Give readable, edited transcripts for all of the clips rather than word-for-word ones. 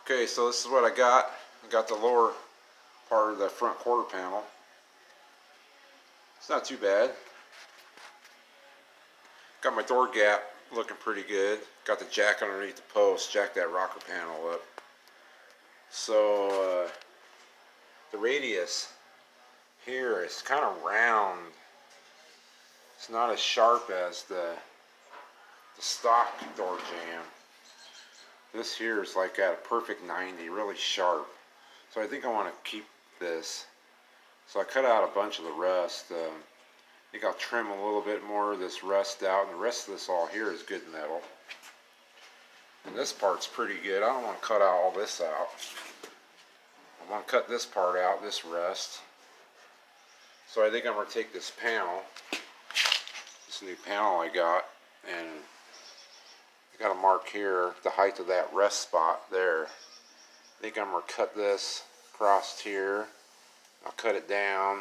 Okay, so this is what I got. I got the lower part of the front quarter panel. It's not too bad. Got my door gap looking pretty good. Got the jack underneath the post, jack that rocker panel up. So the radius here is kind of round. It's not as sharp as the stock door jamb. This here is like at a perfect 90, really sharp. So I think I want to keep this. So I cut out a bunch of the rust. I think I'll trim a little bit more of this rust out, and the rest of this all here is good metal. And this part's pretty good. I don't want to cut out all this out. I want to cut this part out, this rust. So I think I'm going to take this panel, this new panel I got, and I got a mark here, the height of that rust spot there. I think I'm going to cut this across here. I'll cut it down.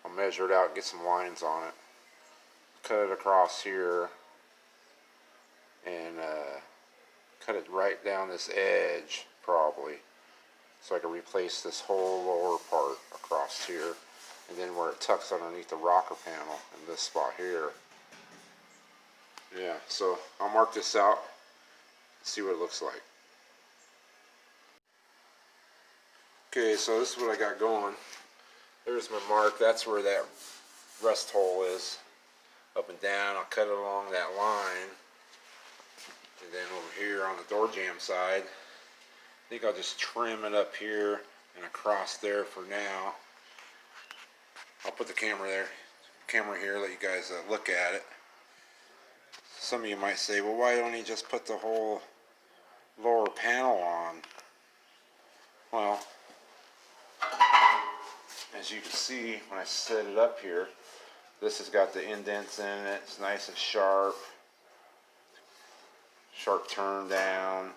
I'll measure it out and get some lines on it. Cut it across here and cut it right down this edge probably, so I can replace this whole lower part across here, and then where it tucks underneath the rocker panel in this spot here. Yeah, so I'll mark this out and see what it looks like. Okay, so this is what I got going. There's my mark. That's where that rust hole is. Up and down. I'll cut it along that line. And then over here on the door jamb side, I think I'll just trim it up here and across there for now. I'll put the camera here, let you guys look at it. Some of you might say, well, why don't you just put the whole lower panel on? Well, as you can see when I set it up here, this has got the indents in it. It's nice and sharp turn down.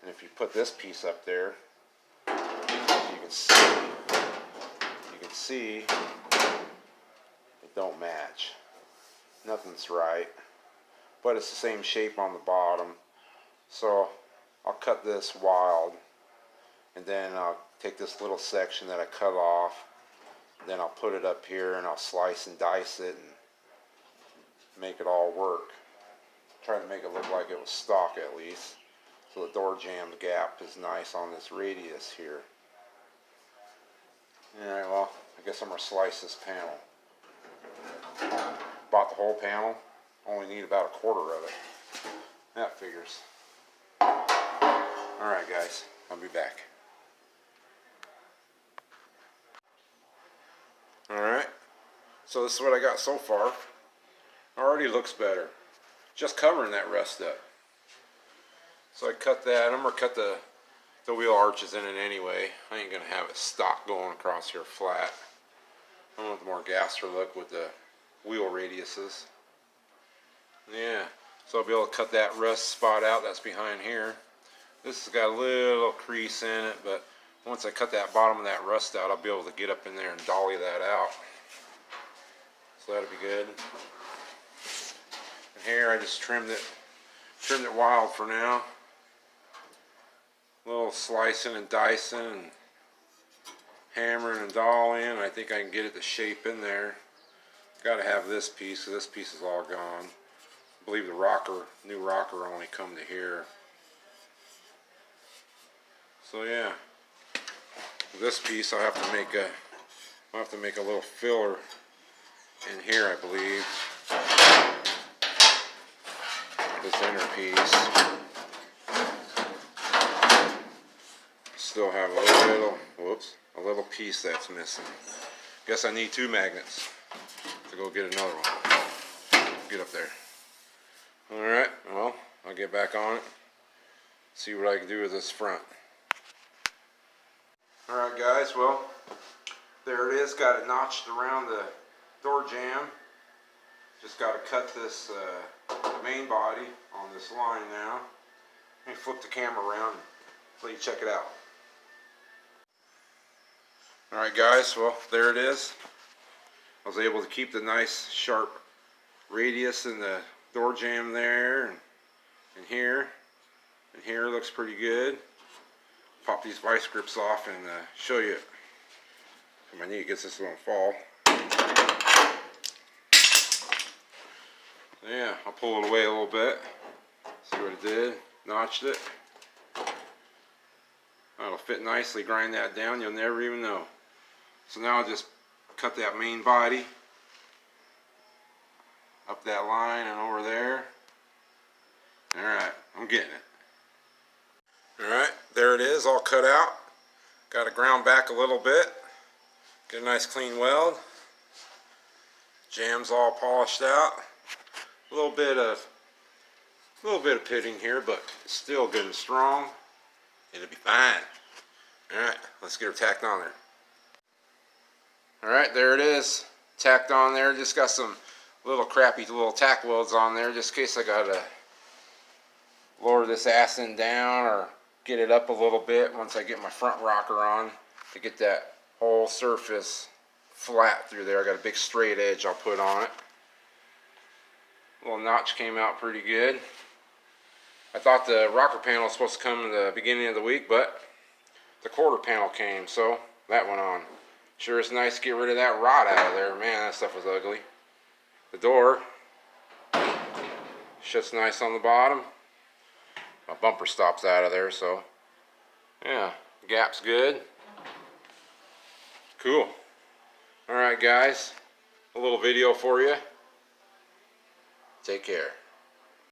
And if you put this piece up there, you can see it don't match. Nothing's right. But it's the same shape on the bottom. So I'll cut this wild, and then I'll take this little section that I cut off, and then I'll put it up here and I'll slice and dice it and make it all work. Try to make it look like it was stock at least, so the door jamb gap is nice on this radius here. Alright, well, I guess I'm going to slice this panel. Bought the whole panel. Only need about a quarter of it. That figures. Alright guys, I'll be back. Alright, so this is what I got so far. Already looks better. Just covering that rust up. So I cut that. I'm going to cut the wheel arches in it anyway. I ain't going to have it stock going across here flat. I want the more gasser look with the wheel radiuses. Yeah, so I'll be able to cut that rust spot out that's behind here. This has got a little crease in it, but once I cut that bottom of that rust out, I'll be able to get up in there and dolly that out. So that'll be good. And here I just trimmed it wild for now. A little slicing and dicing and hammering and dollying. I think I can get it to shape in there. Got to have this piece, so this piece is all gone. I believe the new rocker only come to here. So yeah, this piece I'll have to make a little filler in here, I believe. This inner piece. Still have a little piece that's missing. Guess I need 2 magnets to go get another one. Get up there. Alright, well, I'll get back on it. See what I can do with this front. Alright guys, well, there it is. Got it notched around the door jamb. Just got to cut this the main body on this line now. Let me flip the camera around and let you check it out. Alright guys, well, there it is. I was able to keep the nice sharp radius in the door jamb there, and here looks pretty good. pop these vice grips off and show you. My knee gets this one fall. Yeah, I'll pull it away a little bit. See what it did. Notched it. That'll fit nicely. Grind that down. You'll never even know. So now I'll just cut that main body up that line and over there. Alright, I'm getting it. Alright, there it is, all cut out. Got to ground back a little bit. Get a nice clean weld. Jam's all polished out. A little bit of pitting here, but it's still good and strong. It'll be fine. Alright, let's get her tacked on there. Alright, there it is. Tacked on there. Just got some little crappy little tack welds on there just in case I gotta lower this ass end down or get it up a little bit once I get my front rocker on to get that whole surface flat through there. I got a big straight edge I'll put on it. Little notch came out pretty good. I thought the rocker panel was supposed to come in the beginning of the week, but the quarter panel came, so that went on. Sure is nice to get rid of that rod out of there. Man, that stuff was ugly. The door shuts nice on the bottom. My bumper stops out of there, so yeah, gap's good. Cool. Alright guys, a little video for you. Take care.